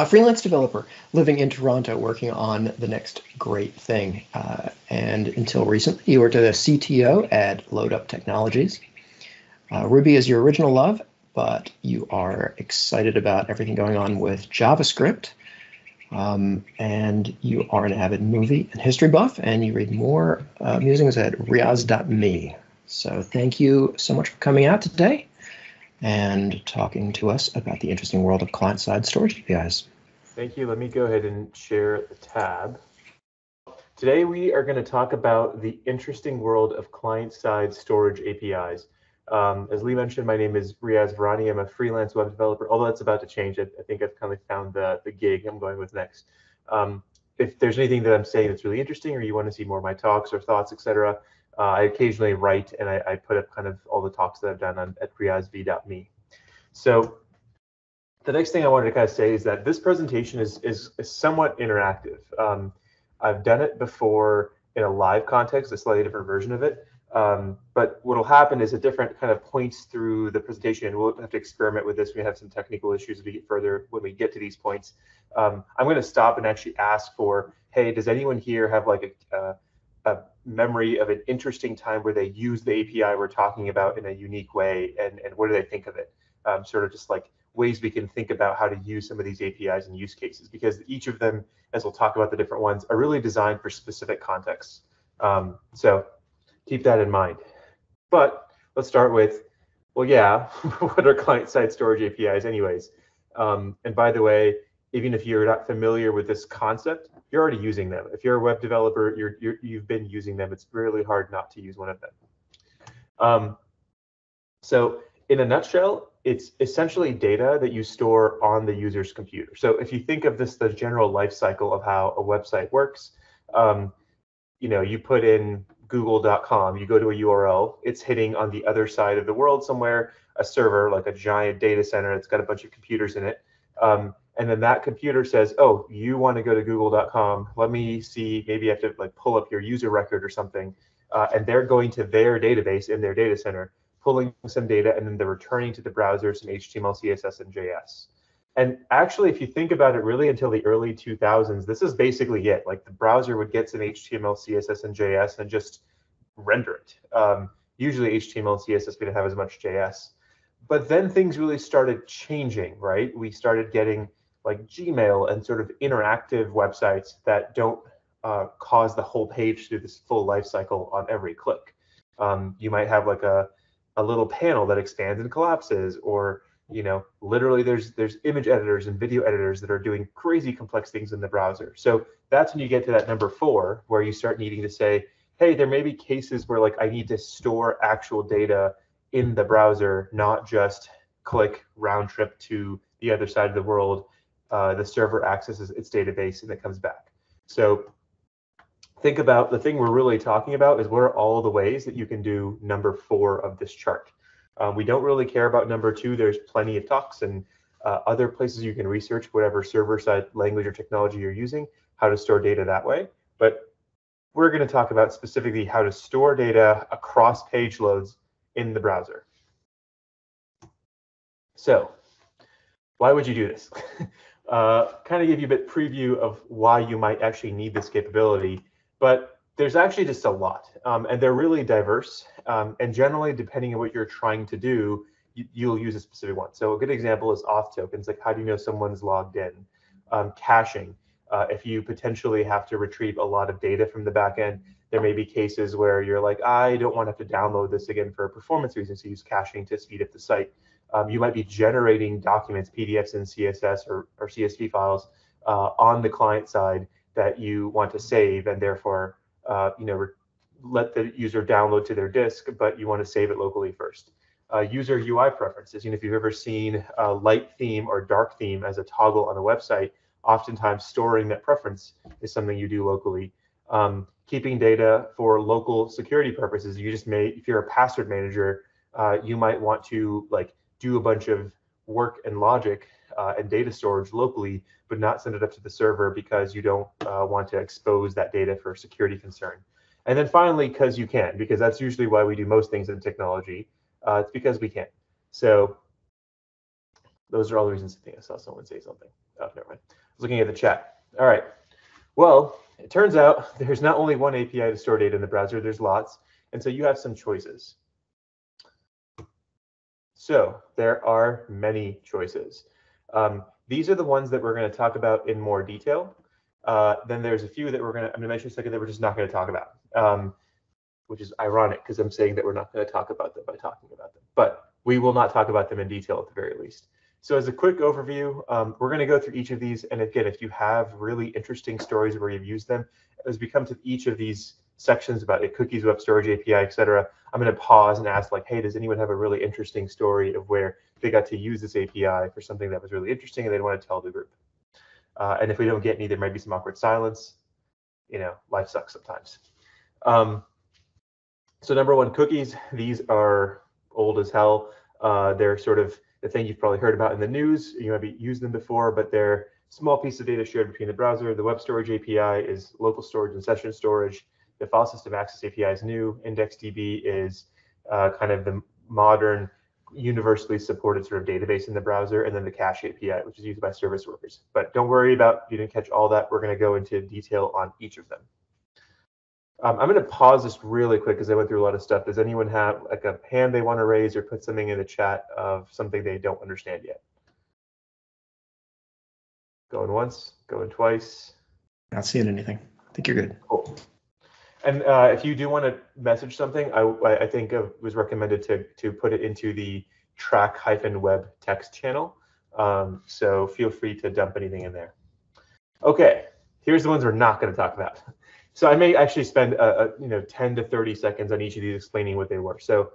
Freelance developer living in Toronto, working on the next great thing. And until recently, you were the CTO at LoadUp Technologies. Ruby is your original love, but you are excited about everything going on with JavaScript. And you are an avid movie and history buff, and you read more musings at riaz.me. So thank you so much for coming out today and talking to us about the interesting world of client-side storage APIs. Thank you. Let me go ahead and share the tab. Today we are going to talk about the interesting world of client-side storage APIs. As Lee mentioned, my name is Riaz Virani. I'm a freelance web developer, although that's about to change. I think I've kind of found the gig I'm going with next. If there's anything that I'm saying that's really interesting, or you want to see more of my talks or thoughts, etc., I occasionally write and I put up kind of all the talks that I've done at riazv.me. So the next thing I wanted to kind of say is that this presentation is somewhat interactive. I've done it before in a live context, a slightly different version of it. But what will happen is at different kind of points through the presentation, we'll have to experiment with this. We have some technical issues as we get further when we get to these points. I'm going to stop and actually ask for, hey, does anyone here have like a memory of an interesting time where they use the API we're talking about in a unique way, and what do they think of it? Sort of just like ways we can think about how to use some of these APIs and use cases, because each of them, as we'll talk about the different ones, are really designed for specific contexts. So keep that in mind. But let's start with, well, yeah, what are client-side storage APIs anyways? And by the way, even if you're not familiar with this concept, you're already using them. If you're a web developer, you've been using them. It's really hard not to use one of them. So in a nutshell, it's essentially data that you store on the user's computer. So if you think of this, the general life cycle of how a website works, you put in google.com, you go to a URL, it's hitting on the other side of the world somewhere, a server, like a giant data center that's got a bunch of computers in it. And then that computer says, oh, you want to go to google.com. Let me see, maybe I have to like pull up your user record or something. And they're going to their database in their data center, pulling some data, and then they're returning to the browser some HTML, CSS, and JS. And actually, if you think about it, really until the early 2000s, this is basically it. Like the browser would get some HTML, CSS, and JS and just render it. Usually HTML and CSS, we didn't have as much JS. But then things really started changing, right? We started getting like Gmail and sort of interactive websites that don't cause the whole page to do this full life cycle on every click. You might have like a little panel that expands and collapses, or literally there's image editors and video editors that are doing crazy complex things in the browser. So that's when you get to that number 4, where you start needing to say, hey, there may be cases where like I need to store actual data in the browser, not just click round trip to the other side of the world. The server accesses its database and it comes back. So think about the thing we're really talking about is what are all the ways that you can do number 4 of this chart. We don't really care about number 2. There's plenty of talks and other places you can research whatever server-side language or technology you're using, how to store data that way. But we're going to talk about specifically how to store data across page loads in the browser. So why would you do this? Kind of give you a bit preview of why you might actually need this capability. But there's actually just a lot, and they're really diverse. And generally, depending on what you're trying to do, you'll use a specific one. So a good example is auth tokens. Like, how do you know someone's logged in? Caching. If you potentially have to retrieve a lot of data from the backend, there may be cases where you're like, I don't want to have to download this again for performance reasons, so use caching to speed up the site. You might be generating documents, PDFs and CSS or CSV files on the client side that you want to save, and therefore let the user download to their disk, but you want to save it locally first. User UI preferences. If you've ever seen a light theme or dark theme as a toggle on a website, oftentimes storing that preference is something you do locally. Keeping data for local security purposes. You just may, if you're a password manager, you might want to do a bunch of work and logic and data storage locally, but not send it up to the server because you don't want to expose that data for security concern. And then finally, because you can, because that's usually why we do most things in technology. It's because we can. So Those are all the reasons I think I saw someone say something. Oh, never mind. I was looking at the chat. All right. Well, it turns out there's not only one API to store data in the browser, there's lots. And so you have some choices. So there are many choices. These are the ones that we're going to talk about in more detail. Then there's a few that I'm going to mention in a second that we're just not going to talk about, which is ironic because I'm saying that we're not going to talk about them by talking about them. But we will not talk about them in detail at the very least. So as a quick overview, we're going to go through each of these. And again, if you have really interesting stories where you've used them, as we come to each of these sections about cookies, web storage API, etc., I'm going to pause and ask, like, hey, does anyone have a really interesting story of where they got to use this API for something that was really interesting and they want to tell the group? And if we don't get any, there might be some awkward silence. You know, life sucks sometimes. So number one, cookies. These are old as hell. They're sort of the thing you've probably heard about in the news. You might be used them before, but they're small piece of data shared between the browser. The web storage API is local storage and session storage. The file system access API is new. IndexedDB is kind of the modern, universally supported sort of database in the browser, and then the cache API, which is used by service workers. But don't worry about if you didn't catch all that. We're going to go into detail on each of them. I'm going to pause this really quick because I went through a lot of stuff. Does anyone have like a hand they want to raise or put something in the chat of something they don't understand yet? Going once, going twice. Not seeing anything. I think you're good. Cool. And if you do want to message something, I think it was recommended to put it into the track-web text channel. So feel free to dump anything in there. Okay, here's the ones we're not going to talk about. So I may actually spend 10 to 30 seconds on each of these explaining what they were. So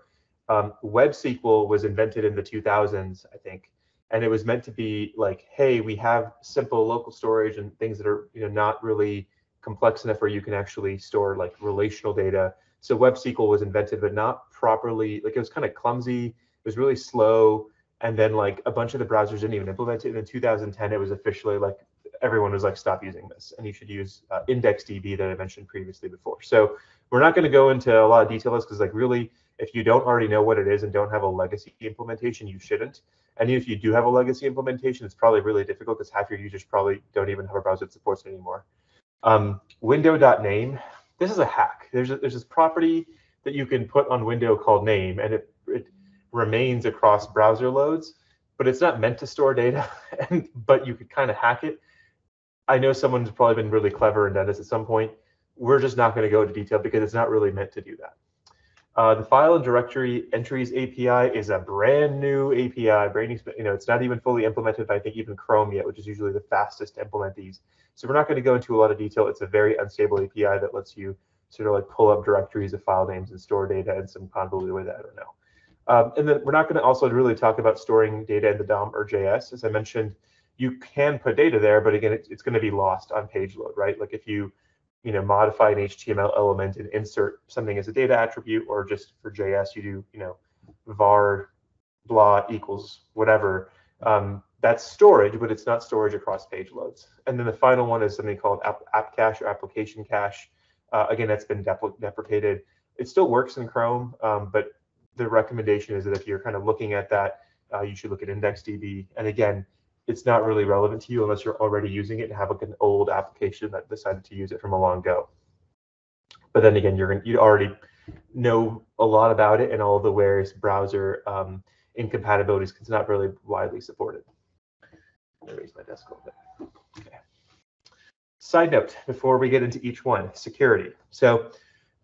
WebSQL was invented in the 2000s, I think, and it was meant to be like, hey, we have simple local storage and things that are not really complex enough where you can actually store like relational data. So WebSQL was invented, but not properly. Like it was kind of clumsy. It was really slow, and then like a bunch of the browsers didn't even implement it. And in 2010, it was officially like everyone was like, stop using this, and you should use IndexedDB that I mentioned previously before. So we're not going to go into a lot of detail because like really, if you don't already know what it is and don't have a legacy implementation, you shouldn't. And even if you do have a legacy implementation, it's probably really difficult because half your users probably don't even have a browser that supports it anymore. Window.name, this is a hack. There's this property that you can put on window called name, and it remains across browser loads, but it's not meant to store data, but you could kind of hack it. I know someone's probably been really clever and done this at some point. We're just not going to go into detail because it's not really meant to do that. The file and directory entries API is a brand new API. It's not even fully implemented by I think even Chrome yet, which is usually the fastest to implement these. So we're not going to go into a lot of detail. It's a very unstable API that lets you sort of like pull up directories of file names and store data in some convoluted way that I don't know. And then we're not going to also really talk about storing data in the DOM or JS. As I mentioned, you can put data there, but again, it's going to be lost on page load, right? Like if you modify an HTML element and insert something as a data attribute, or just for JS, you do, var blah equals whatever. That's storage, but it's not storage across page loads. And then the final one is something called app cache or application cache. Again, that's been deprecated. It still works in Chrome, but the recommendation is that if you're kind of looking at that, you should look at IndexedDB. And again, it's not really relevant to you unless you're already using it and have like an old application that decided to use it from a long ago. But then again, you already know a lot about it and all the various browser incompatibilities because it's not really widely supported. Let me raise my desk a little bit. Okay. Side note, before we get into each one, security. So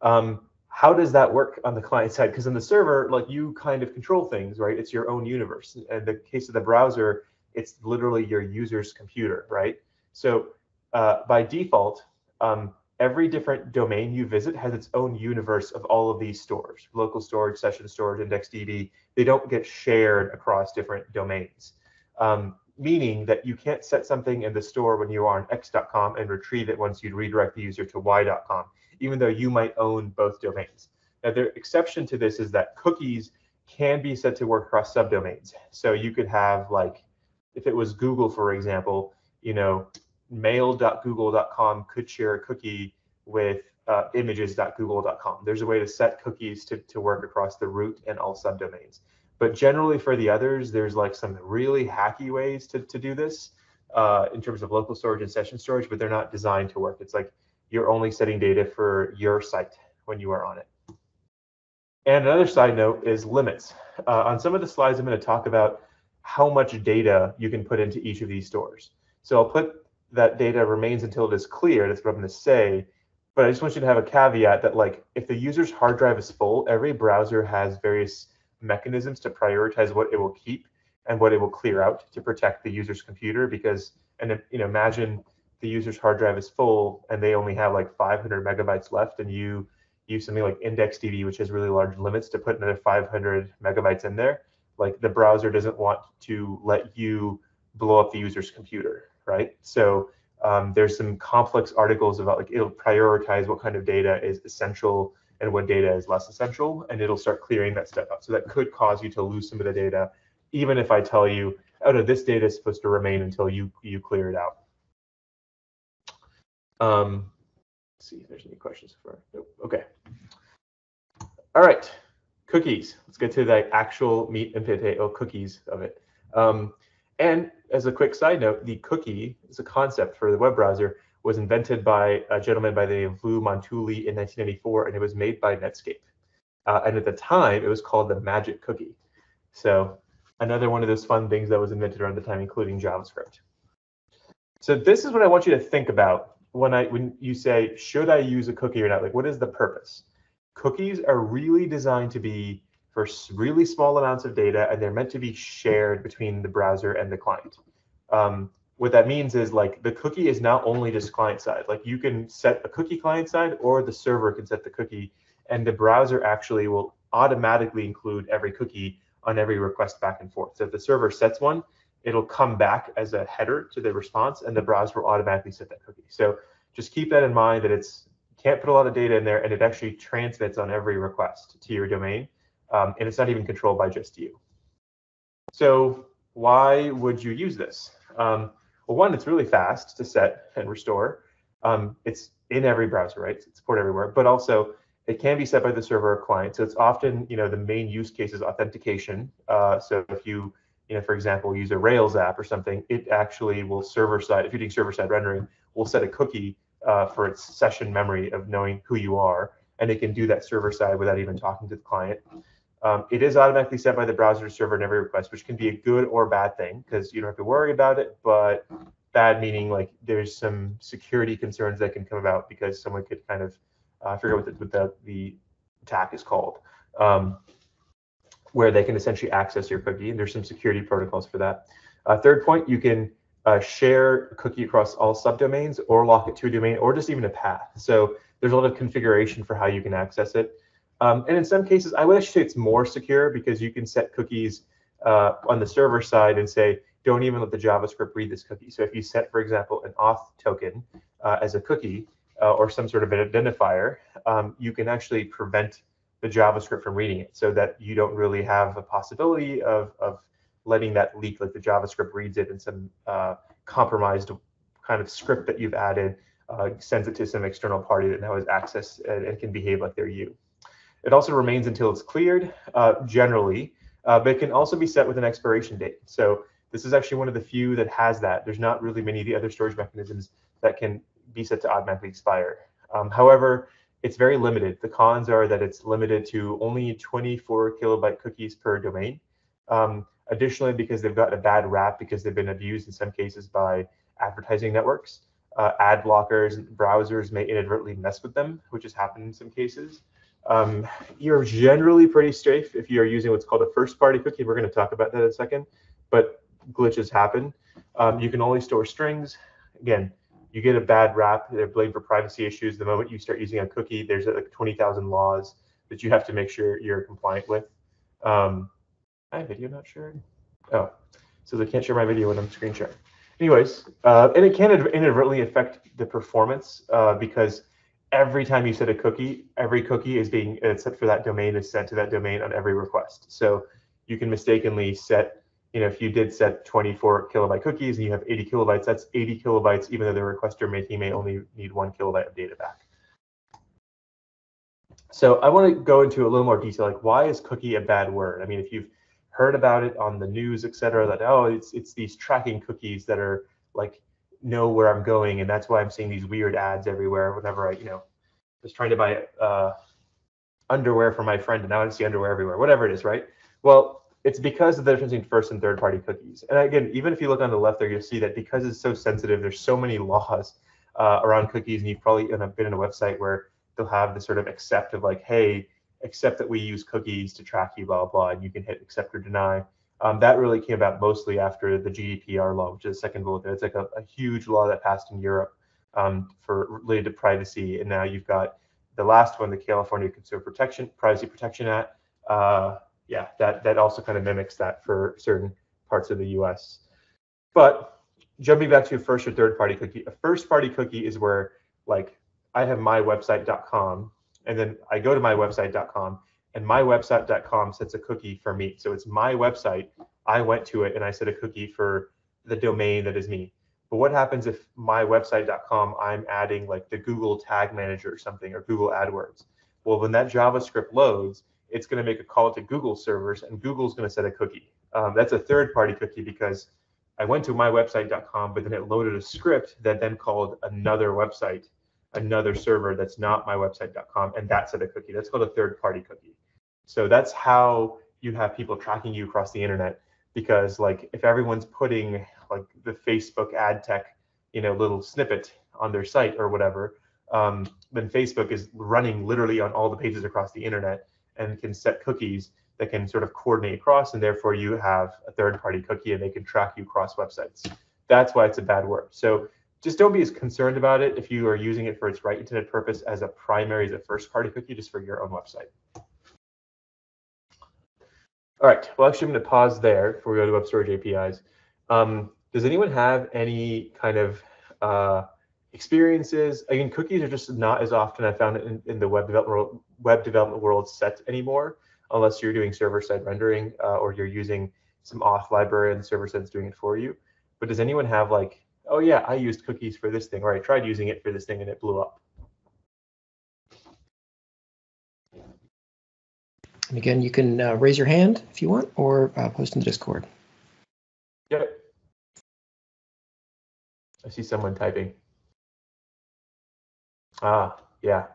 how does that work on the client side? Because on the server, like you kind of control things, right? It's your own universe. In the case of the browser, it's literally your user's computer, right? So by default, every different domain you visit has its own universe of all of these stores: local storage, session storage, IndexedDB. They don't get shared across different domains, meaning that you can't set something in the store when you are on x.com and retrieve it once you redirect the user to y.com, even though you might own both domains. Now, the exception to this is that cookies can be set to work across subdomains. So you could have, like, if it was Google, for example, mail.google.com could share a cookie with images.google.com. There's a way to set cookies to work across the root and all subdomains. But generally for the others, there's like some really hacky ways to do this in terms of local storage and session storage, but they're not designed to work. It's like you're only setting data for your site when you are on it. And another side note is limits. On some of the slides, I'm going to talk about how much data you can put into each of these stores. So I'll put that data remains until it is clear. That's what I'm going to say. But I just want you to have a caveat that, like, if the user's hard drive is full, every browser has various mechanisms to prioritize what it will keep and what it will clear out to protect the user's computer. Because, and imagine the user's hard drive is full and they only have like 500 megabytes left, and you use something like IndexedDB, which has really large limits, to put another 500 megabytes in there. Like, the browser doesn't want to let you blow up the user's computer, right? So there's some complex articles about, like, it'll prioritize what kind of data is essential and what data is less essential, and it'll start clearing that stuff out. So that could cause you to lose some of the data, even if I tell you, oh no, this data is supposed to remain until you clear it out. Let's see if there's any questions so far. Nope. Okay. All right. Cookies. Let's get to the actual meat and potato cookies of it. And as a quick side note, the cookie as a concept for the web browser was invented by a gentleman by the name of Lou Montulli in 1994, and it was made by Netscape. And at the time, it was called the Magic Cookie. So another one of those fun things that was invented around the time, including JavaScript. So this is what I want you to think about when you say, should I use a cookie or not? Like, what is the purpose? Cookies are really designed to be for really small amounts of data, and they're meant to be shared between the browser and the client. What that means is, like, the cookie is not only just client side. Like, you can set a cookie client side, or the server can set the cookie, and the browser actually will automatically include every cookie on every request back and forth. So if the server sets one, it'll come back as a header to the response, and the browser will automatically set that cookie. So just keep that in mind, that you can't put a lot of data in there, and it actually transmits on every request to your domain, and it's not even controlled by just you. So why would you use this? Well, one, it's really fast to set and restore. It's in every browser, right? It's supported everywhere, but also it can be set by the server or client. So it's often, the main use case is authentication. So if you, for example, use a Rails app or something, it actually will server-side, if you're doing server-side rendering, will set a cookie for its session memory of knowing who you are, and it can do that server-side without even talking to the client. It is automatically set by the browser server in every request, which can be a good or bad thing, because you don't have to worry about it. But bad meaning, like, there's some security concerns that can come about because someone could kind of, I forget what the attack is called, where they can essentially access your cookie, and there's some security protocols for that. Third point, you can share a cookie across all subdomains, or lock it to a domain, or just even a path. So there's a lot of configuration for how you can access it. And in some cases, I would actually say it's more secure, because you can set cookies on the server side and say, don't even let the JavaScript read this cookie. So if you set, for example, an auth token as a cookie or some sort of an identifier, you can actually prevent the JavaScript from reading it, so that you don't really have a possibility of letting that leak, like the JavaScript reads it and some compromised kind of script that you've added sends it to some external party that now has access and can behave like they're you. It also remains until it's cleared, generally, but it can also be set with an expiration date. So this is actually one of the few that has that. There's not really many of the other storage mechanisms that can be set to automatically expire. However, it's very limited. The cons are that it's limited to only 24 kilobyte cookies per domain. Additionally, because they've got a bad rap, because they've been abused in some cases by advertising networks, ad blockers and browsers may inadvertently mess with them, which has happened in some cases. You're generally pretty safe if you're using what's called a first-party cookie. We're going to talk about that in a second, but glitches happen. You can only store strings. Again, you get a bad rap. They're blamed for privacy issues. The moment you start using a cookie, there's like 20,000 laws that you have to make sure you're compliant with. I have video not shared. Oh, so they can't share my video when I'm screen sharing. Anyways, and it can inadvertently affect the performance because every time you set a cookie, every cookie is being set for that domain is sent to that domain on every request. So you can mistakenly set, if you did set 24 kilobyte cookies and you have 80 kilobytes, that's 80 kilobytes, even though the request you're making may only need 1 kilobyte of data back. So I want to go into a little more detail, like, why is cookie a bad word? I mean, if you've heard about it on the news, etc. That, oh, it's these tracking cookies that are like know where I'm going, and that's why I'm seeing these weird ads everywhere whenever I was trying to buy underwear for my friend, and now I see underwear everywhere, whatever it is, right? Well, it's because of the difference between first and third party cookies. And again, even if you look on the left there, you'll see that because it's so sensitive, there's so many laws around cookies, and you've probably been in a website where they'll have this sort of accept of like, hey, accept that we use cookies to track you, blah, blah, and you can hit accept or deny. That really came about mostly after the GDPR law, which is the second bullet there. It's like a huge law that passed in Europe for related to privacy. And now you've got the last one, the California Consumer Privacy Protection Act. Yeah, that also kind of mimics that for certain parts of the US. But jumping back to a first or third party cookie, a first party cookie is where like I have mywebsite.com, and then I go to mywebsite.com, and mywebsite.com sets a cookie for me. So it's my website. I went to it and I set a cookie for the domain that is me. But what happens if mywebsite.com, I'm adding like the Google Tag Manager or something, or Google AdWords? Well, when that JavaScript loads, it's going to make a call to Google servers, and Google's going to set a cookie. That's a third-party cookie because I went to mywebsite.com, but then it loaded a script that then called another website, another server that's not mywebsite.com, and that set a cookie. That's called a third-party cookie. So that's how you have people tracking you across the internet, because like if everyone's putting like the Facebook ad tech, little snippet on their site or whatever, then Facebook is running literally on all the pages across the internet and can set cookies that can sort of coordinate across, and therefore you have a third-party cookie and they can track you across websites. That's why it's a bad word. So just don't be as concerned about it if you are using it for its right intended purpose as a primary, as a first-party cookie, just for your own website. All right, well, actually, I'm going to pause there before we go to web storage APIs. Does anyone have any kind of experiences? Again, cookies are just not as often, I found it in the web development world set anymore, unless you're doing server-side rendering or you're using some auth library and the server side's doing it for you. But does anyone have like, oh yeah, I used cookies for this thing, or I tried using it for this thing and it blew up? And again, you can raise your hand if you want, or post in the Discord. Yep. I see someone typing. Ah, yeah.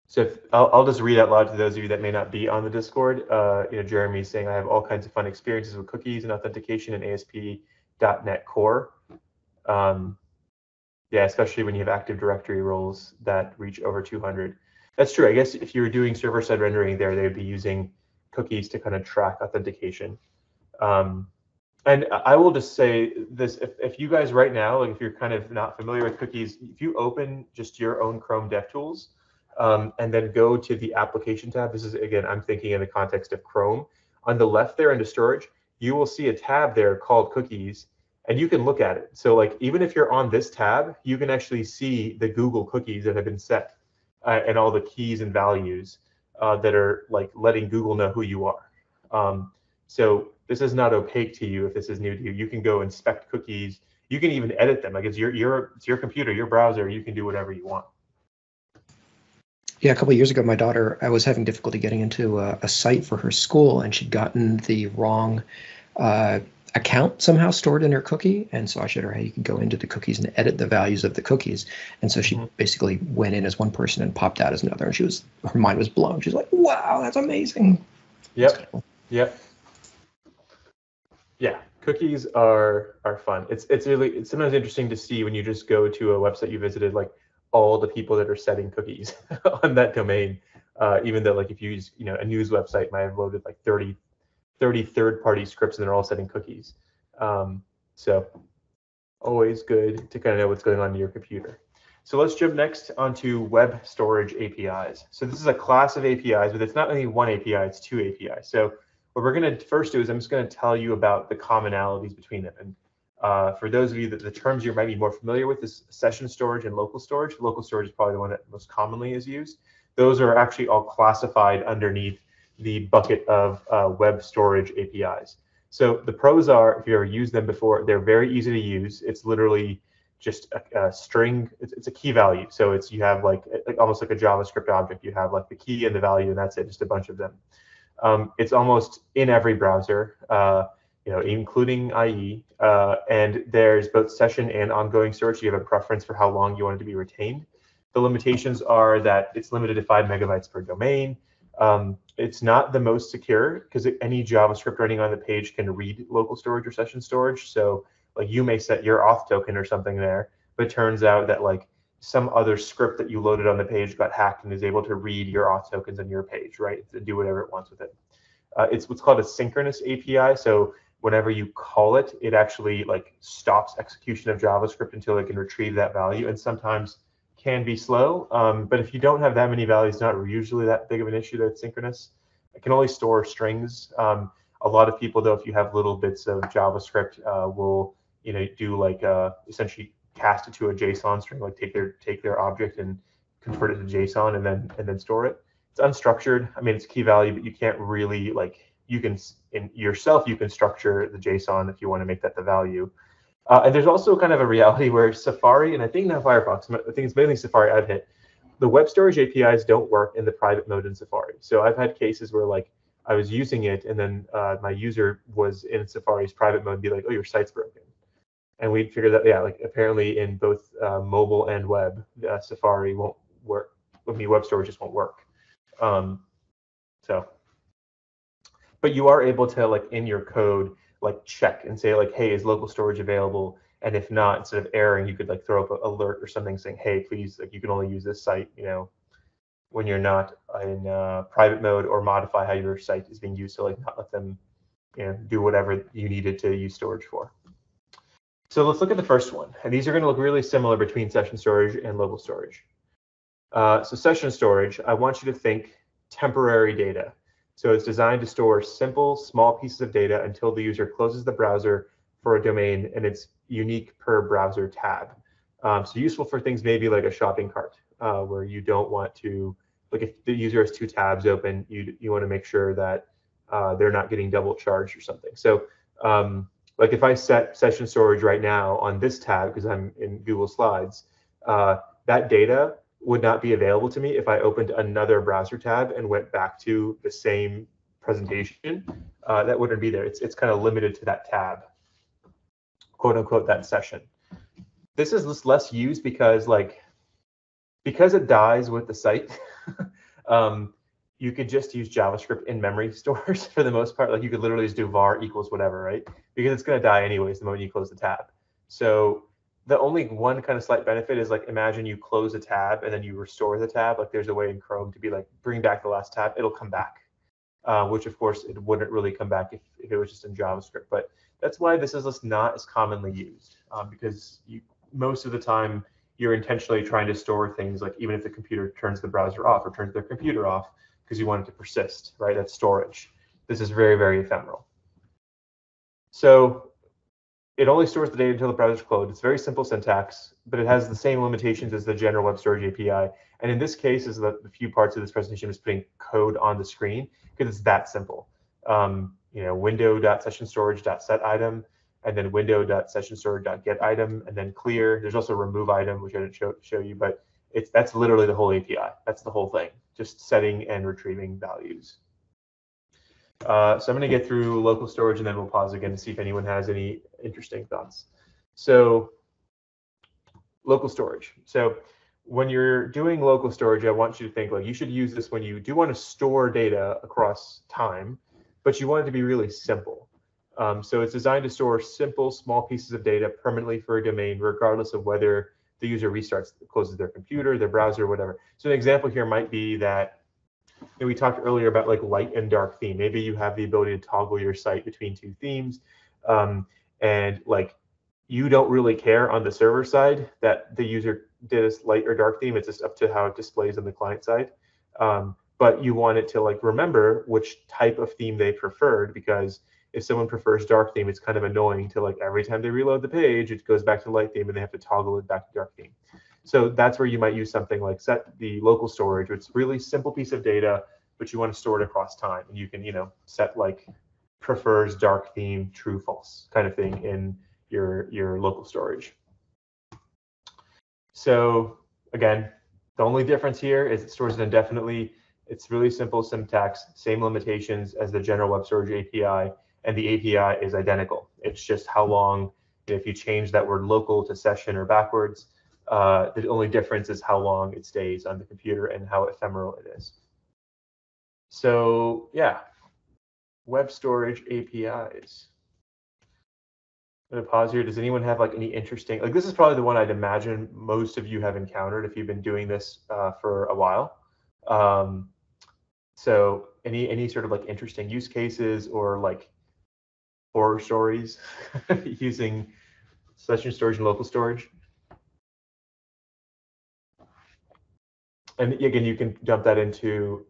So I'll just read out loud to those of you that may not be on the Discord. Jeremy's saying, I have all kinds of fun experiences with cookies and authentication in ASP.NET Core. Yeah, especially when you have Active Directory roles that reach over 200. That's true. I guess if you were doing server-side rendering there, they would be using cookies to kind of track authentication. And I will just say this, if you guys right now, like if you're kind of not familiar with cookies, if you open just your own Chrome DevTools and then go to the application tab, this is, again, I'm thinking in the context of Chrome, on the left there under storage, you will see a tab there called cookies, and you can look at it. So like, even if you're on this tab, you can actually see the Google cookies that have been set and all the keys and values that are like letting Google know who you are. So this is not opaque to you if this is new to you. You can go inspect cookies. You can even edit them. Like it's your computer, your browser. You can do whatever you want. Yeah, a couple of years ago, my daughter, I was having difficulty getting into a site for her school, and she'd gotten the wrong account somehow stored in her cookie. And so I showed her how you could go into the cookies and edit the values of the cookies. And so she basically went in as one person and popped out as another. And her mind was blown. She's like, wow, that's amazing. Yep. Cool. Yep. Yeah, cookies are fun. It's sometimes interesting to see when you just go to a website you visited, like all the people that are setting cookies on that domain. Even though like if you use a news website might have loaded like 30 third-party scripts and they're all setting cookies. So always good to kind of know what's going on in your computer. So let's jump next onto web storage APIs. So this is a class of APIs, but it's not only one API, it's two APIs. So what we're going to first do is I'm just going to tell you about the commonalities between them. And for those of you that the terms you might be more familiar with is session storage and local storage. Local storage is probably the one that most commonly is used. Those are actually all classified underneath the bucket of web storage APIs. So the pros are, if you ever used them before, they're very easy to use. It's literally just a string. It's a key value. So you have like almost like a JavaScript object. You have like the key and the value, and that's it, just a bunch of them. It's almost in every browser, including IE. And there's both session and ongoing storage. You have a preference for how long you want it to be retained. The limitations are that it's limited to 5 megabytes per domain. It's not the most secure because any JavaScript running on the page can read local storage or session storage. So like you may set your auth token or something there, but it turns out that like some other script that you loaded on the page got hacked and is able to read your auth tokens on your page, right? To do whatever it wants with it. It's what's called a synchronous API. So whenever you call it, it actually like stops execution of JavaScript until it can retrieve that value. And sometimes can be slow, but if you don't have that many values, not usually that big of an issue that it's synchronous. It can only store strings. A lot of people, though, if you have little bits of JavaScript, will do like essentially cast it to a JSON string, like take their object and convert it to JSON and then store it. It's unstructured. I mean, it's key value, but you can't really you can structure the JSON if you want to make that the value. And there's also kind of a reality where Safari, and I think now Firefox, I think it's mainly Safari I've hit, the web storage APIs don't work in the private mode in Safari. So I've had cases where like I was using it and then my user was in Safari's private mode and be like, oh, your site's broken. And we figured that, yeah, like apparently in both mobile and web, Safari won't work. I mean, web storage just won't work. But you are able to like in your code, like check and say like, hey, is local storage available? And if not, instead of erroring, you could like throw up an alert or something saying, hey, please, like you can only use this site, when you're not in private mode, or modify how your site is being used to like not let them, do whatever you needed to use storage for. So let's look at the first one. And these are going to look really similar between session storage and local storage. So session storage, I want you to think temporary data. So it's designed to store simple, small pieces of data until the user closes the browser for a domain, and it's unique per browser tab. So useful for things maybe like a shopping cart, where you don't want to, like if the user has 2 tabs open, you want to make sure that they're not getting double charged or something. So like if I set session storage right now on this tab, because I'm in Google Slides, that data would not be available to me if I opened another browser tab and went back to the same presentation. That wouldn't be there. It's kind of limited to that tab, quote unquote, that session. This is less used because it dies with the site. You could just use JavaScript in memory stores for the most part. Like you could literally just do var equals whatever, right? Because it's going to die anyways the moment you close the tab. So the only one kind of slight benefit is like, imagine you close a tab and then you restore the tab. Like there's a way in Chrome to be like, bring back the last tab, it'll come back. Which of course it wouldn't really come back if it was just in JavaScript. But that's why this is just not as commonly used, because most of the time you're intentionally trying to store things, like even if the computer turns the browser off or turns their computer off, because you want it to persist, right? That's storage. This is very, very ephemeral. So it only stores the data until the browser's closed. It's very simple syntax, but it has the same limitations as the general web storage API. And in this case, is the few parts of this presentation is putting code on the screen because it's that simple. Window.sessionStorage.setItem, and then window.sessionStorage.getItem, and then clear. There's also remove item, which I didn't show you, but that's literally the whole API. That's the whole thing, just setting and retrieving values. So I'm going to get through local storage, and then we'll pause again to see if anyone has any interesting thoughts. So local storage. So when you're doing local storage, I want you to think like you should use this when you do want to store data across time, but you want it to be really simple. So it's designed to store simple, small pieces of data permanently for a domain, regardless of whether the user restarts, closes their computer, their browser, whatever. So an example here might be that we talked earlier about like light and dark theme. Maybe you have the ability to toggle your site between 2 themes, and like you don't really care on the server side that the user did a light or dark theme. It's just up to how it displays on the client side. But you want it to like remember which type of theme they preferred, because if someone prefers dark theme, it's kind of annoying to like every time they reload the page, it goes back to light theme and they have to toggle it back to dark theme. So that's where you might use something like set the local storage, which is a really simple piece of data, but you want to store it across time. And you can, set like prefers dark theme, true, false kind of thing in your local storage. So again, the only difference here is it stores it indefinitely. It's really simple syntax, same limitations as the general web storage API, and the API is identical. It's just how long, if you change that word local to session or backwards, the only difference is how long it stays on the computer and how ephemeral it is. So yeah, web storage APIs. I'm gonna pause here. Does anyone have like any interesting, like this is probably the one I'd imagine most of you have encountered if you've been doing this for a while. So any sort of like interesting use cases or like horror stories using session storage and local storage? And again, you can dump that into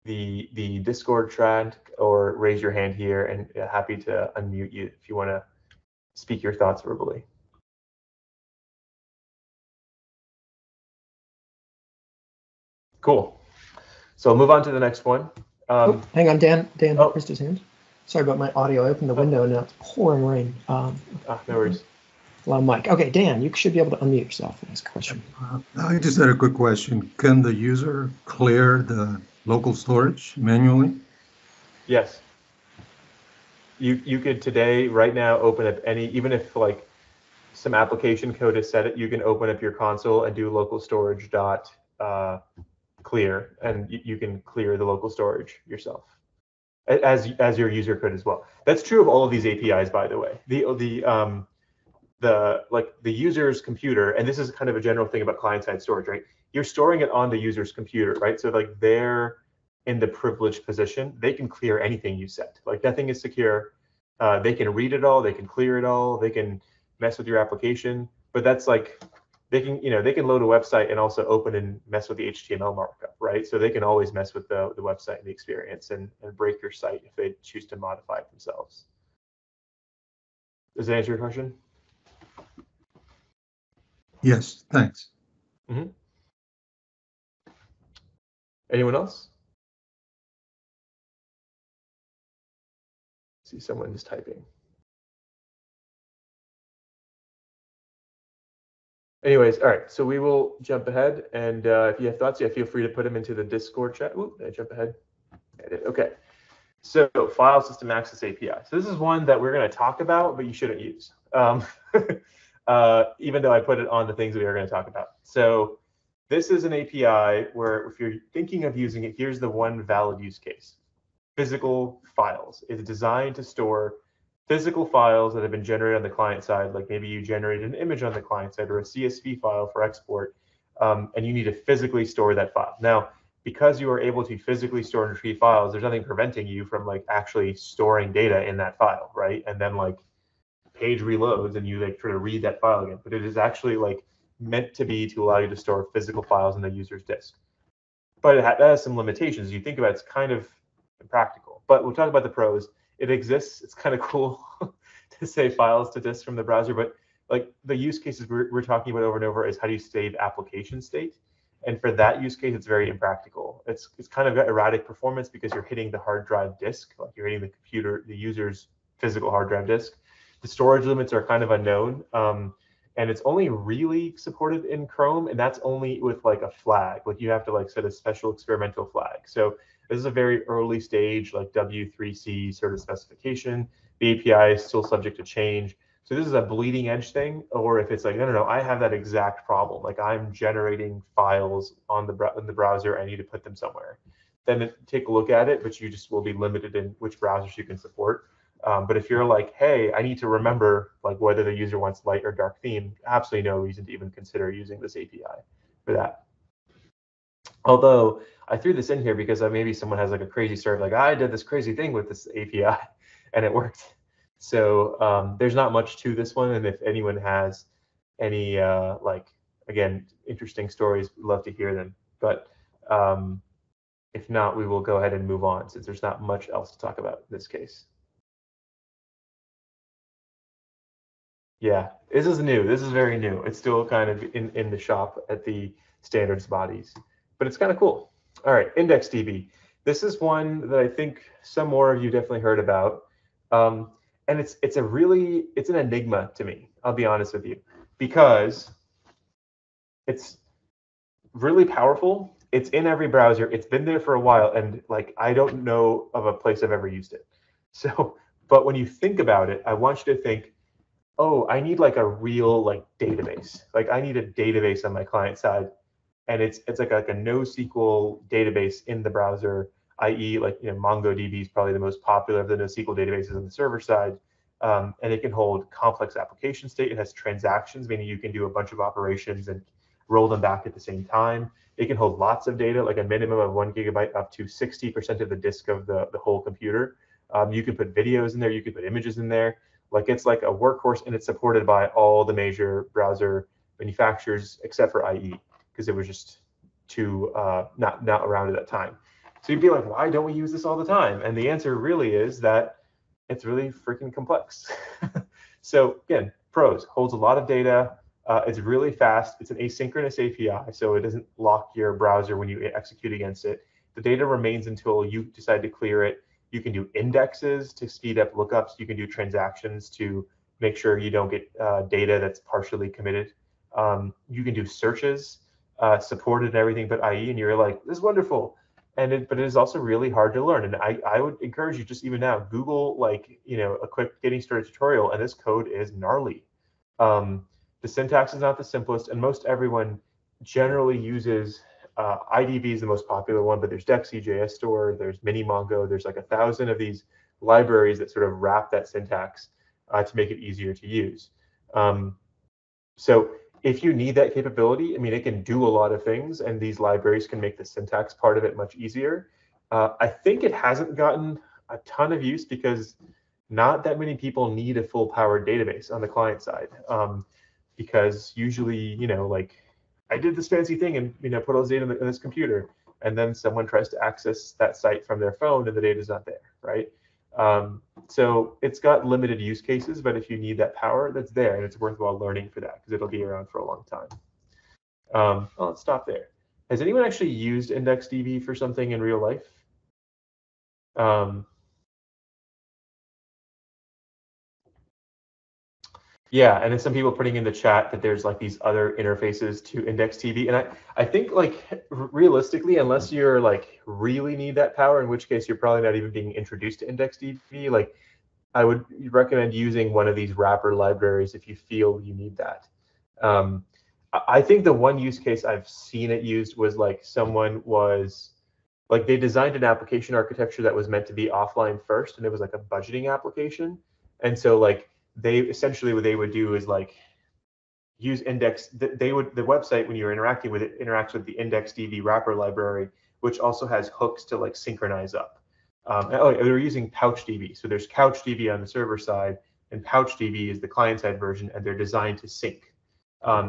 the Discord chat or raise your hand here, and happy to unmute you if you want to speak your thoughts verbally. Cool. So I'll move on to the next one. Oh, hang on, Dan raised his hand. Sorry about my audio. I opened the window and now it's pouring rain. No worries. Loud mic. Okay, Dan, you should be able to unmute yourself and ask a question. I just had a quick question. Can the user clear the local storage manually? Yes. You could today, right now, open up any, even if like some application code is set it, you can open up your console and do local storage dot clear, and you can clear the local storage yourself as your user could as well. That's true of all of these APIs, by the way. The user's computer, and this is kind of a general thing about client-side storage, right? You're storing it on the user's computer, right? So like they're in the privileged position, they can clear anything you set. Like nothing is secure. They can read it all, they can clear it all, they can mess with your application, but that's like they can load a website and also open and mess with the HTML markup, right? So they can always mess with the website and the experience and break your site if they choose to modify it themselves. Does that answer your question? Yes, thanks. Mm-hmm. Anyone else? See someone is typing. Anyways, all right, so we will jump ahead, and if you have thoughts, yeah, feel free to put them into the Discord chat. Ooh, did I jump ahead? I did. Okay. So file system access API. So this is one that we're going to talk about, but you shouldn't use, even though I put it on the things we are going to talk about. So this is an API where if you're thinking of using it, here's the one valid use case. Physical files. It's designed to store physical files that have been generated on the client side, like maybe you generated an image on the client side or a CSV file for export, and you need to physically store that file. Now, because you are able to physically store and retrieve files, there's nothing preventing you from like actually storing data in that file, right? And then like page reloads and you like try to read that file again. But it is actually like meant to be to allow you to store physical files on the user's disk. But that has some limitations. You think about it, it's kind of impractical. But we'll talk about the pros. It exists. It's kind of cool to save files to disk from the browser. But like the use cases we're talking about over and over is how do you save application state? And for that use case, it's very impractical. It's kind of got erratic performance because you're hitting the hard drive disk, like you're hitting the user's physical hard drive disk. The storage limits are kind of unknown, and it's only really supported in Chrome, and that's only with like a flag. Like you have to like set a special experimental flag. So this is a very early stage, like W3C sort of specification. The API is still subject to change. So this is a bleeding edge thing, or if it's like, no, I have that exact problem. Like I'm generating files in the browser, I need to put them somewhere. Then take a look at it, but you just will be limited in which browsers you can support. But if you're like, hey, I need to remember like whether the user wants light or dark theme, absolutely no reason to even consider using this API for that. Although I threw this in here because maybe someone has like a crazy story, like I did this crazy thing with this API and it worked. So there's not much to this one, and if anyone has any like again interesting stories, we'd love to hear them. But if not, we will go ahead and move on since there's not much else to talk about in this case. Yeah, this is new. This is very new. It's still kind of in the shop at the standards bodies, but it's kind of cool. All right, IndexedDB. This is one that I think some more of you definitely heard about. And it's an enigma to me, I'll be honest with you, because it's really powerful. It's in every browser. It's been there for a while, and like I don't know of a place I've ever used it. So, but when you think about it, I want you to think, oh, I need like a real like database. Like I need a database on my client side, and it's like a NoSQL database in the browser, i.e., like MongoDB is probably the most popular of the NoSQL databases on the server side, and it can hold complex application state. It has transactions, meaning you can do a bunch of operations and roll them back at the same time. It can hold lots of data, like a minimum of 1 GB up to 60% of the disk of the whole computer. You can put videos in there, you can put images in there. Like it's like a workhorse, and it's supported by all the major browser manufacturers except for IE, because it was just too not around at that time. So you'd be like, why don't we use this all the time? And the answer really is that it's really freaking complex. So again, pros, holds a lot of data. It's really fast. It's an asynchronous API, so it doesn't lock your browser when you execute against it. The data remains until you decide to clear it. You can do indexes to speed up lookups. You can do transactions to make sure you don't get data that's partially committed. You can do searches, supported and everything but IE, and you're like, this is wonderful. But it is also really hard to learn. And I would encourage you, just even now, Google like a quick getting started tutorial, and this code is gnarly. The syntax is not the simplest, and most everyone generally uses IDB is the most popular one, but there's Dexy, JS Store, there's MiniMongo, there's like 1,000 of these libraries that sort of wrap that syntax to make it easier to use. So if you need that capability, I mean, it can do a lot of things, and these libraries can make the syntax part of it much easier. I think it hasn't gotten a ton of use because not that many people need a full-powered database on the client side. Because usually, like I did this fancy thing and put all this data in this computer, and then someone tries to access that site from their phone and the data is not there, right? So it's got limited use cases, but if you need that power, that's there, and it's worthwhile learning for that because it'll be around for a long time. Let's stop there. Has anyone actually used IndexedDB for something in real life? Yeah, and then some people putting in the chat that there's like these other interfaces to IndexedDB, and I think like realistically, unless you're like really need that power, in which case you're probably not even being introduced to IndexedDB. Like I would recommend using one of these wrapper libraries if you feel you need that. I think the one use case I've seen it used was like someone was like they designed an application architecture that was meant to be offline first, and it was like a budgeting application, and so like they essentially what they would do is like use the website when you're interacting with it interacts with the IndexedDB wrapper library, which also has hooks to like synchronize up. They were using PouchDB, so there's CouchDB on the server side, and PouchDB is the client side version, and they're designed to sync.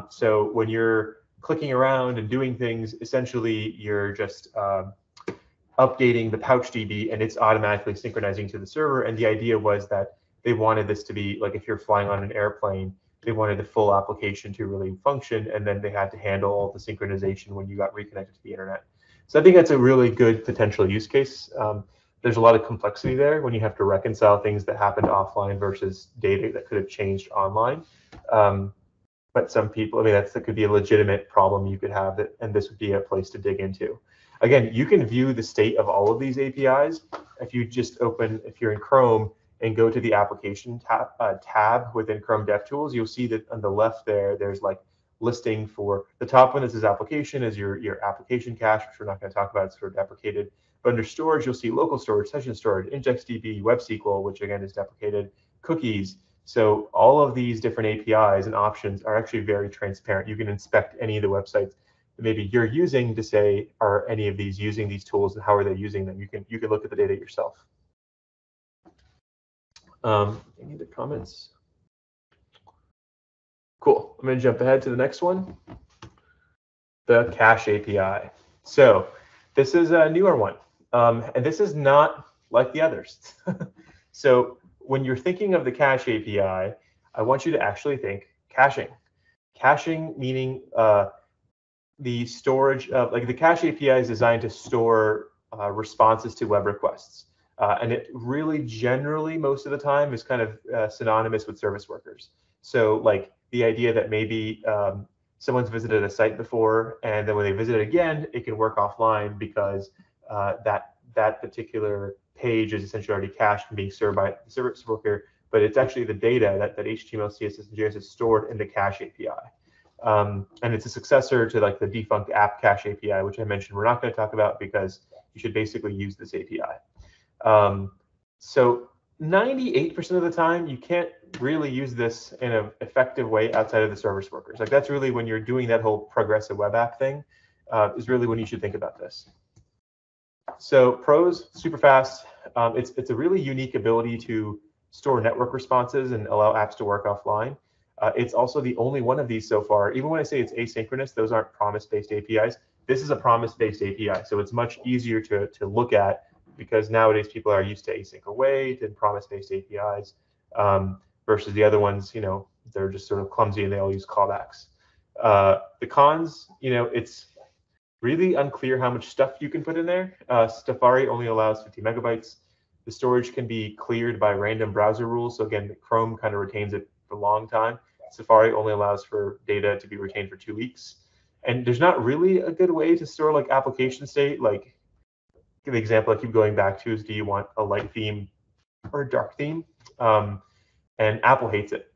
So when you're clicking around and doing things, essentially you're just updating the PouchDB, and it's automatically synchronizing to the server. And the idea was that they wanted this to be like if you're flying on an airplane, they wanted the full application to really function, and then they had to handle all the synchronization when you got reconnected to the internet. So I think that's a really good potential use case. There's a lot of complexity there when you have to reconcile things that happened offline versus data that could have changed online. But some people, I mean, that could be a legitimate problem you could have, and this would be a place to dig into. Again, you can view the state of all of these APIs if you just if you're in Chrome and go to the application tab within Chrome DevTools. You'll see that on the left there's like listing for the top one that says application is your application cache, which we're not going to talk about, it's sort of deprecated. But under storage, you'll see local storage, session storage, IndexedDB, WebSQL, which again is deprecated, cookies. So all of these different APIs and options are actually very transparent. You can inspect any of the websites that maybe you're using to say, are any of these using these tools and how are they using them? You can look at the data yourself. Any other comments? Cool. I'm going to jump ahead to the next one, the Cache API. So this is a newer one, and this is not like the others. So when you're thinking of the Cache API, I want you to actually think caching. Caching meaning the storage of, like the Cache API is designed to store responses to web requests. And it really generally, most of the time, is kind of synonymous with service workers. So like the idea that maybe someone's visited a site before, and then when they visit it again, it can work offline because that particular page is essentially already cached and being served by the service worker, but it's actually the data that HTML, CSS, and JS is stored in the cache API. And it's a successor to like the defunct app cache API, which I mentioned we're not going to talk about because you should basically use this API. So 98% of the time, you can't really use this in an effective way outside of the service workers. Like that's really when you're doing that whole progressive web app thing, is really when you should think about this. So pros, super fast. It's a really unique ability to store network responses and allow apps to work offline. It's also the only one of these so far. Even when I say it's asynchronous, those aren't promise-based APIs. This is a promise-based API, so it's much easier to look at because nowadays people are used to async await and promise-based APIs versus the other ones, you know, they're just sort of clumsy and they all use callbacks. The cons, you know, it's really unclear how much stuff you can put in there. Safari only allows 50 megabytes. The storage can be cleared by random browser rules. So again, Chrome kind of retains it for a long time. Safari only allows for data to be retained for 2 weeks. And there's not really a good way to store like application state. Like the example I keep going back to is, do you want a light theme or a dark theme? And Apple hates it.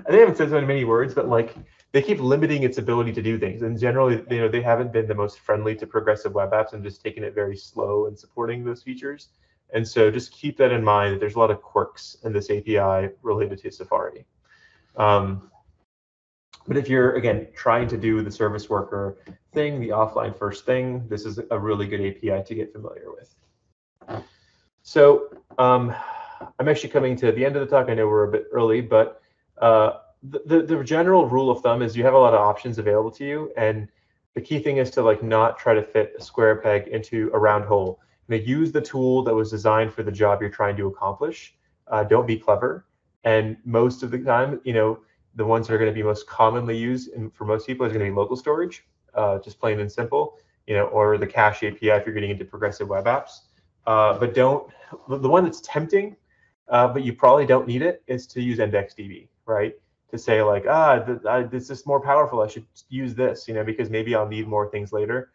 They haven't said so in many words, but like they keep limiting its ability to do things. And generally, you know, they haven't been the most friendly to progressive web apps and just taken it very slow in supporting those features. And so just keep that in mind that there's a lot of quirks in this API related to Safari. But if you're, again, trying to do the service worker thing, the offline first thing, this is a really good API to get familiar with. So I'm actually coming to the end of the talk. I know we're a bit early, but the general rule of thumb is you have a lot of options available to you. And the key thing is to like not try to fit a square peg into a round hole. You know, use the tool that was designed for the job you're trying to accomplish. Don't be clever. And most of the time, you know, the ones that are going to be most commonly used for most people is going to be local storage, just plain and simple, you know, or the cache API if you're getting into progressive web apps. But don't, the one that's tempting, but you probably don't need it, is to use IndexedDB, right? To say like, this is more powerful, I should use this, you know, because maybe I'll need more things later.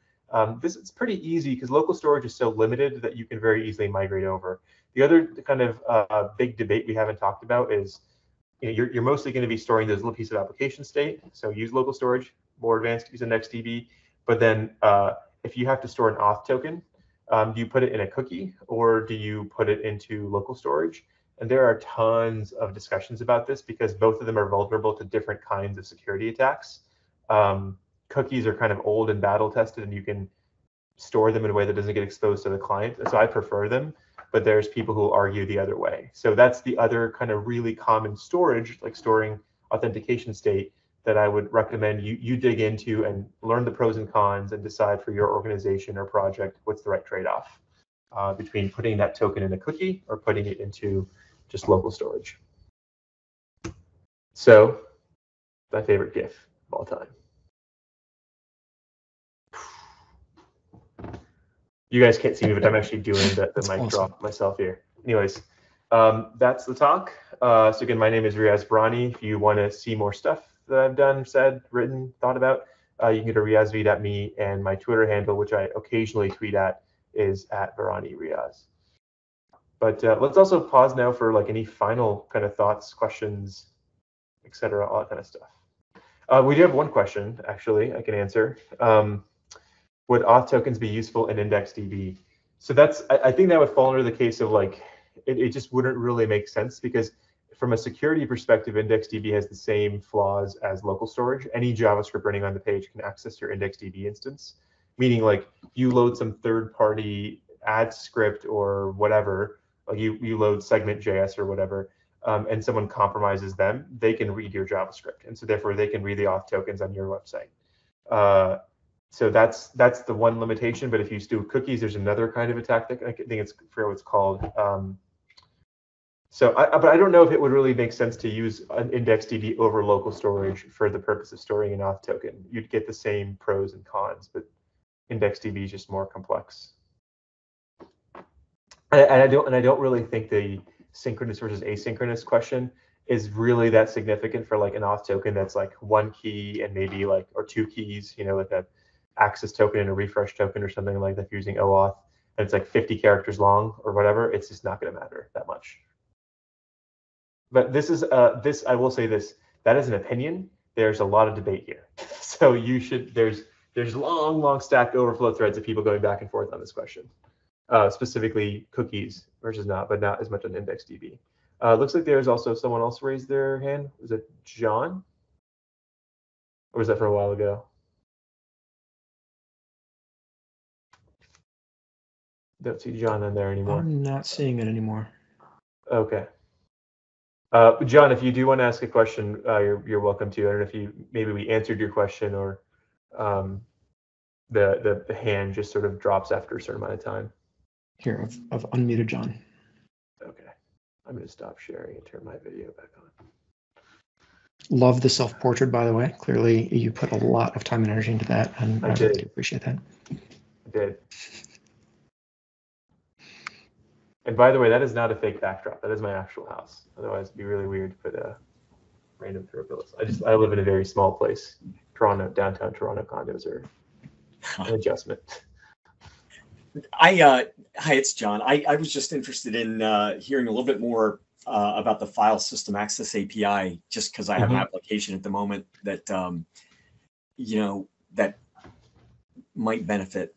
This is pretty easy because local storage is so limited that you can very easily migrate over. The other kind of big debate we haven't talked about is, you know, you're mostly going to be storing those little piece of application state. So use local storage. More advanced, use IndexedDB. But then if you have to store an auth token, do you put it in a cookie or do you put it into local storage? And there are tons of discussions about this because both of them are vulnerable to different kinds of security attacks. Cookies are kind of old and battle tested, and you can store them in a way that doesn't get exposed to the client. So I prefer them, but there's people who argue the other way. So that's the other kind of really common storage, like storing authentication state, that I would recommend you dig into and learn the pros and cons and decide for your organization or project what's the right trade-off between putting that token in a cookie or putting it into just local storage. So my favorite GIF of all time. You guys can't see me, but I'm actually doing the mic awesome. Drop myself here. Anyways, that's the talk. So again, my name is Riaz Brani. If you want to see more stuff that I've done, said, written, thought about, you can go to riazv.me, and my Twitter handle, which I occasionally tweet at, is @VaraniRiaz. But let's also pause now for like any final kind of thoughts, questions, etc., all that kind of stuff. We do have one question, actually, I can answer. Would auth tokens be useful in IndexedDB? So that's, I think that would fall under the case of like, it just wouldn't really make sense because from a security perspective, IndexedDB has the same flaws as local storage. Any JavaScript running on the page can access your IndexedDB instance, meaning like you load some third-party ad script or whatever, like you load segment.js or whatever, and someone compromises them, they can read your JavaScript. And so therefore they can read the auth tokens on your website. So that's the one limitation. But if you do cookies, there's another kind of attack that I think it's, I forget what it's called. But I don't know if it would really make sense to use an IndexedDB over local storage for the purpose of storing an auth token. You'd get the same pros and cons, but IndexedDB is just more complex. And I don't really think the synchronous versus asynchronous question is really that significant for like an auth token that's like one key and maybe like, or two keys, you know, like a access token and a refresh token or something like that if you're using OAuth, and it's like 50 characters long or whatever, it's just not going to matter that much. But this is, I will say this, that is an opinion. There's a lot of debate here. So you should, there's long stacked overflow threads of people going back and forth on this question. Specifically cookies versus not, but not as much on IndexedDB. Looks like there's also someone else raised their hand. Was it John? Or was that from a while ago? Don't see John in there anymore. I'm not seeing it anymore. Okay. John, if you do want to ask a question, you're welcome to. I don't know if maybe we answered your question or the hand just sort of drops after a certain amount of time. Here, I've unmuted John. Okay. I'm going to stop sharing and turn my video back on. Love the self-portrait, by the way. Clearly, you put a lot of time and energy into that, and I really do appreciate that. I did. And by the way, that is not a fake backdrop. That is my actual house. Otherwise, it'd be really weird to put a random throw pillows. I live in a very small place. Toronto, downtown Toronto condos are an adjustment. Hi, it's John. I was just interested in hearing a little bit more about the File System Access API, just because I have an application at the moment that that might benefit.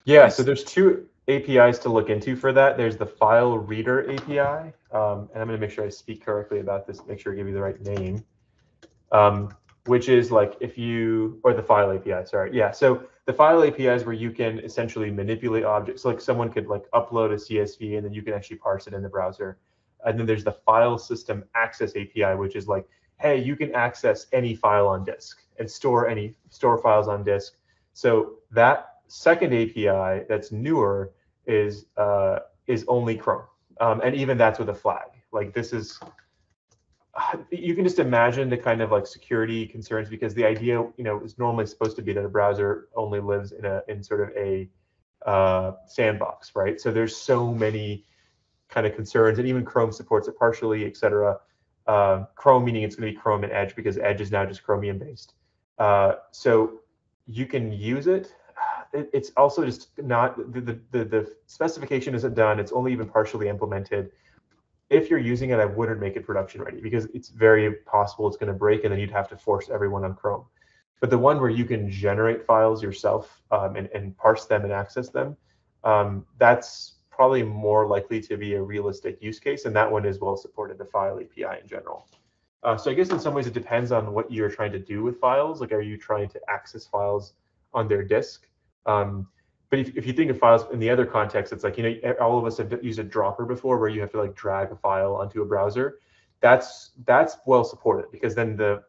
Yeah, so there's two APIs to look into for that. There's the File Reader API, and I'm going to make sure I speak correctly about this, make sure I give you the right name, which is like or the File API, sorry. Yeah, so the File API is where you can essentially manipulate objects. Like someone could like upload a CSV and then you can actually parse it in the browser. And then there's the File System Access API, which is like, hey, you can access any file on disk and store files on disk. So that second API that's newer is only Chrome, and even that's with a flag. Like this is, you can just imagine the kind of like security concerns, because the idea, is normally supposed to be that a browser only lives in sort of a sandbox, right? So there's so many kind of concerns, and even Chrome supports it partially, etc. Chrome meaning it's going to be Chrome and Edge, because Edge is now just Chromium based. So you can use it. It's also just not, the specification isn't done. It's only even partially implemented. If you're using it, I wouldn't make it production ready, because it's very possible it's going to break, and then you'd have to force everyone on Chrome. But the one where you can generate files yourself and parse them and access them, that's probably more likely to be a realistic use case, and that one is well supported, the File API in general. So I guess in some ways it depends on what you're trying to do with files. Like, are you trying to access files on their disk? But if you think of files in the other context, it's like, all of us have used a dropper before, where you have to like drag a file onto a browser. That's well supported, because then the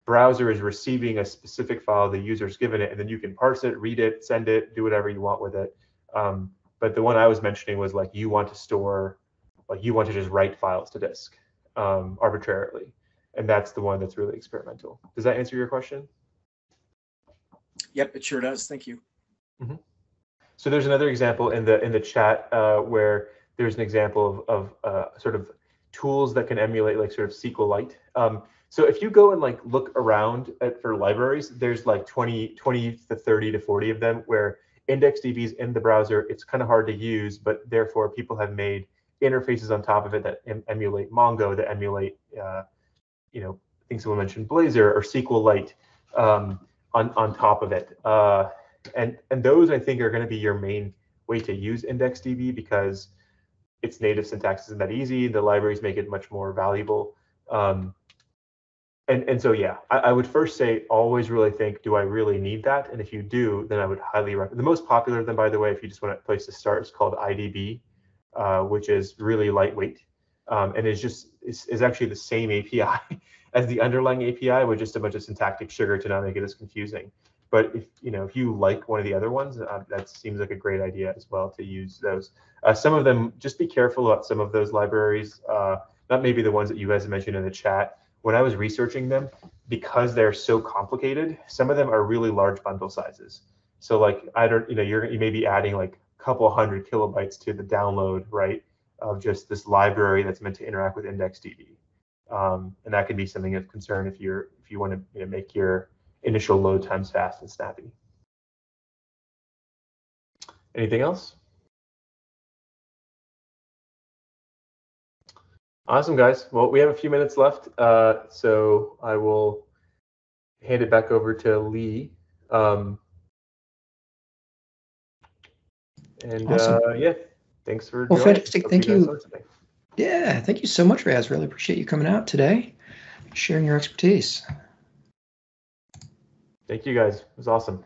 browser is receiving a specific file the user's given it, and then you can parse it, read it, send it, do whatever you want with it. But the one I was mentioning was like, you want to just write files to disk arbitrarily. And that's the one that's really experimental. Does that answer your question? Yep, it sure does. Thank you. Mm-hmm. So there's another example in the chat where there's an example of sort of tools that can emulate like sort of SQLite. So if you go and like look around for libraries, there's like 20 to 30 to 40 of them, where IndexedDB is in the browser. It's kind of hard to use, but therefore people have made interfaces on top of it that emulate Mongo, that emulate I think someone mentioned Blazor or SQLite on top of it. And those, I think, are going to be your main way to use IndexedDB, because its native syntax isn't that easy. The libraries make it much more valuable. And so, yeah, I would first say always really think, do I really need that? And if you do, then I would highly recommend. The most popular of them, by the way, if you just want a place to start, is called IDB, which is really lightweight, and is actually the same API as the underlying API, with just a bunch of syntactic sugar to not make it as confusing. But if you like one of the other ones, that seems like a great idea as well to use those. Some of them, just be careful about some of those libraries, not maybe the ones that you guys mentioned in the chat. When I was researching them, because they're so complicated, some of them are really large bundle sizes. So like, you may be adding like a couple 100 kilobytes to the download, right? of just this library that's meant to interact with IndexedDB. And that could be something of concern if you want to make your initial load times fast and snappy. Anything else? Awesome, guys. Well, we have a few minutes left, so I will hand it back over to Lee. And Awesome. Yeah, thanks for Well, joining. fantastic. Hope Thank guys you. learned something. Yeah, thank you so much, Raz. Really appreciate you coming out today, sharing your expertise. Thank you, guys. It was awesome.